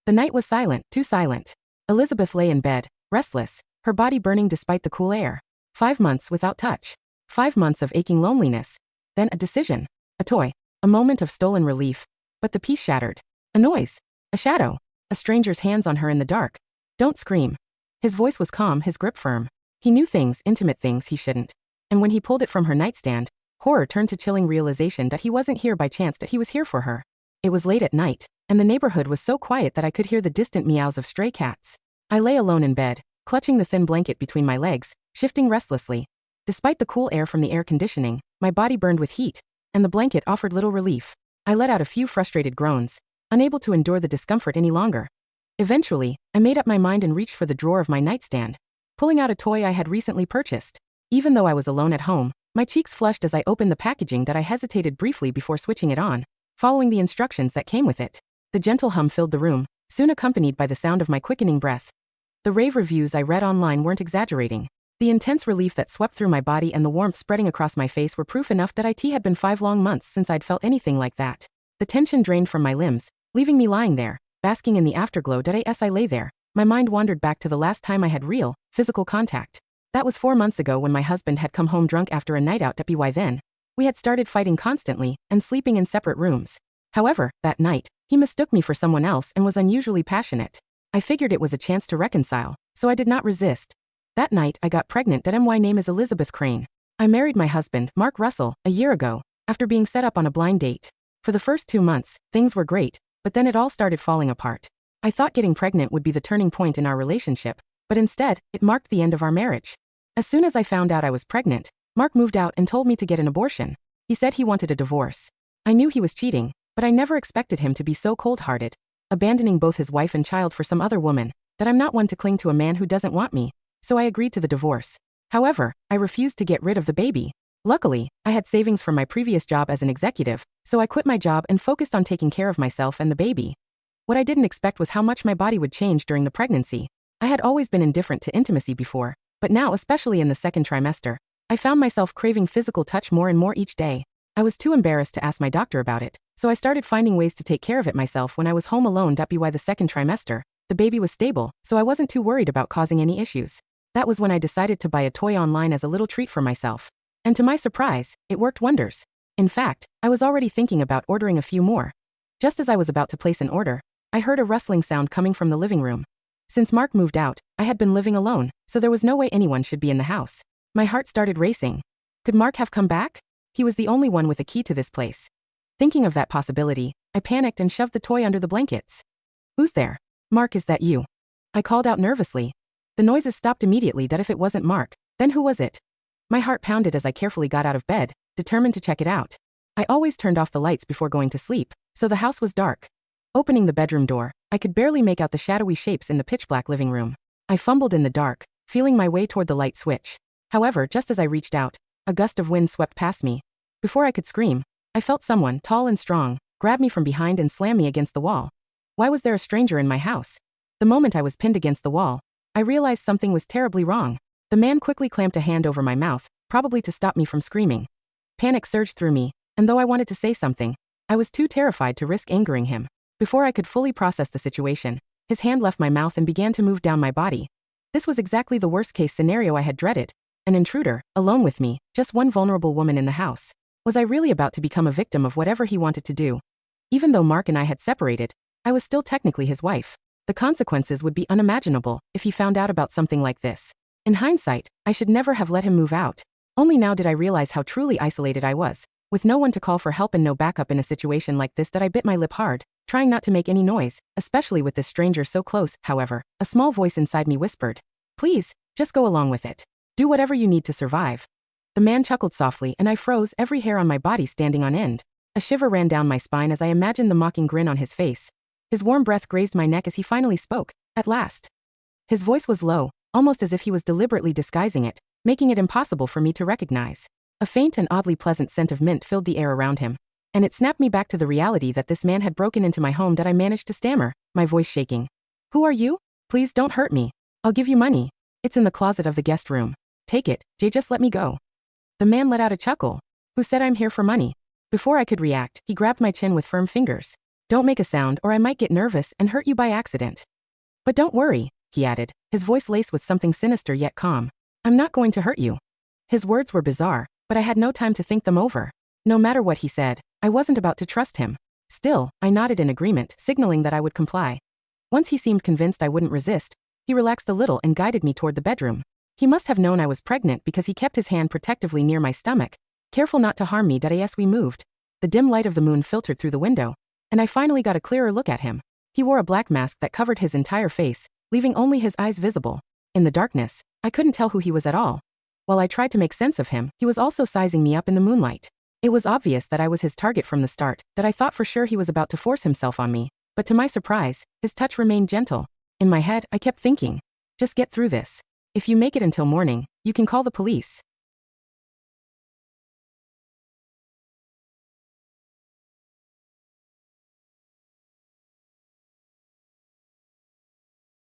The night was silent, too silent. Elizabeth lay in bed, restless, her body burning despite the cool air. 5 months without touch. 5 months of aching loneliness. Then a decision. A toy. A moment of stolen relief. But the peace shattered. A noise. A shadow. A stranger's hands on her in the dark. Don't scream. His voice was calm, his grip firm. He knew things, intimate things he shouldn't. And when he pulled it from her nightstand, horror turned to chilling realization that he wasn't here by chance, that he was here for her. It was late at night, and the neighborhood was so quiet that I could hear the distant meows of stray cats. I lay alone in bed, clutching the thin blanket between my legs, shifting restlessly. Despite the cool air from the air conditioning, my body burned with heat, and the blanket offered little relief. I let out a few frustrated groans, unable to endure the discomfort any longer. Eventually, I made up my mind and reached for the drawer of my nightstand, pulling out a toy I had recently purchased. Even though I was alone at home, my cheeks flushed as I opened the packaging that I hesitated briefly before switching it on, following the instructions that came with it. The gentle hum filled the room, soon accompanied by the sound of my quickening breath. The rave reviews I read online weren't exaggerating. The intense relief that swept through my body and the warmth spreading across my face were proof enough that it had been 5 long months since I'd felt anything like that. The tension drained from my limbs, leaving me lying there, basking in the afterglow. As I lay there, my mind wandered back to the last time I had real, physical contact. That was 4 months ago when my husband had come home drunk after a night out. By then, we had started fighting constantly and sleeping in separate rooms. However, that night, he mistook me for someone else and was unusually passionate. I figured it was a chance to reconcile, so I did not resist. That night, I got pregnant. My name is Elizabeth Crane. I married my husband, Mark Russell, a year ago, after being set up on a blind date. For the first 2 months, things were great, but then it all started falling apart. I thought getting pregnant would be the turning point in our relationship, but instead, it marked the end of our marriage. As soon as I found out I was pregnant, Mark moved out and told me to get an abortion. He said he wanted a divorce. I knew he was cheating, but I never expected him to be so cold-hearted, abandoning both his wife and child for some other woman, that I'm not one to cling to a man who doesn't want me, so I agreed to the divorce. However, I refused to get rid of the baby. Luckily, I had savings from my previous job as an executive, so I quit my job and focused on taking care of myself and the baby. What I didn't expect was how much my body would change during the pregnancy. I had always been indifferent to intimacy before, but now, especially in the second trimester, I found myself craving physical touch more and more each day. I was too embarrassed to ask my doctor about it, so I started finding ways to take care of it myself when I was home alone. By the second trimester, the baby was stable, so I wasn't too worried about causing any issues. That was when I decided to buy a toy online as a little treat for myself. And to my surprise, it worked wonders. In fact, I was already thinking about ordering a few more. Just as I was about to place an order, I heard a rustling sound coming from the living room. Since Mark moved out, I had been living alone, so there was no way anyone should be in the house. My heart started racing. Could Mark have come back? He was the only one with a key to this place. Thinking of that possibility, I panicked and shoved the toy under the blankets. Who's there? Mark, is that you? I called out nervously. The noises stopped immediately. If it wasn't Mark, then who was it? My heart pounded as I carefully got out of bed, determined to check it out. I always turned off the lights before going to sleep, so the house was dark. Opening the bedroom door, I could barely make out the shadowy shapes in the pitch-black living room. I fumbled in the dark, feeling my way toward the light switch. However, just as I reached out, a gust of wind swept past me. Before I could scream, I felt someone, tall and strong, grab me from behind and slam me against the wall. Why was there a stranger in my house? The moment I was pinned against the wall, I realized something was terribly wrong. The man quickly clamped a hand over my mouth, probably to stop me from screaming. Panic surged through me, and though I wanted to say something, I was too terrified to risk angering him. Before I could fully process the situation, his hand left my mouth and began to move down my body. This was exactly the worst-case scenario I had dreaded. An intruder, alone with me, just one vulnerable woman in the house. Was I really about to become a victim of whatever he wanted to do? Even though Mark and I had separated, I was still technically his wife. The consequences would be unimaginable if he found out about something like this. In hindsight, I should never have let him move out. Only now did I realize how truly isolated I was. With no one to call for help and no backup in a situation like this, that I bit my lip hard, trying not to make any noise, especially with this stranger so close. However, a small voice inside me whispered, "Please, just go along with it. Do whatever you need to survive." The man chuckled softly and I froze, every hair on my body standing on end. A shiver ran down my spine as I imagined the mocking grin on his face. His warm breath grazed my neck as he finally spoke, at last. His voice was low, almost as if he was deliberately disguising it, making it impossible for me to recognize. A faint and oddly pleasant scent of mint filled the air around him, and it snapped me back to the reality that this man had broken into my home. I managed to stammer, my voice shaking. "Who are you? Please don't hurt me. I'll give you money. It's in the closet of the guest room. Take it, Jay, just let me go." The man let out a chuckle. "Who said I'm here for money?" Before I could react, he grabbed my chin with firm fingers. Don't make a sound or I might get nervous and hurt you by accident. But don't worry, he added, his voice laced with something sinister yet calm. I'm not going to hurt you. His words were bizarre, but I had no time to think them over. No matter what he said, I wasn't about to trust him. Still, I nodded in agreement, signaling that I would comply. Once he seemed convinced I wouldn't resist, he relaxed a little and guided me toward the bedroom. He must have known I was pregnant because he kept his hand protectively near my stomach, careful not to harm me. As we moved, the dim light of the moon filtered through the window, and I finally got a clearer look at him. He wore a black mask that covered his entire face, leaving only his eyes visible. In the darkness, I couldn't tell who he was at all. While I tried to make sense of him, he was also sizing me up in the moonlight. It was obvious that I was his target from the start, that I thought for sure he was about to force himself on me. But to my surprise, his touch remained gentle. In my head, I kept thinking, just get through this. If you make it until morning, you can call the police.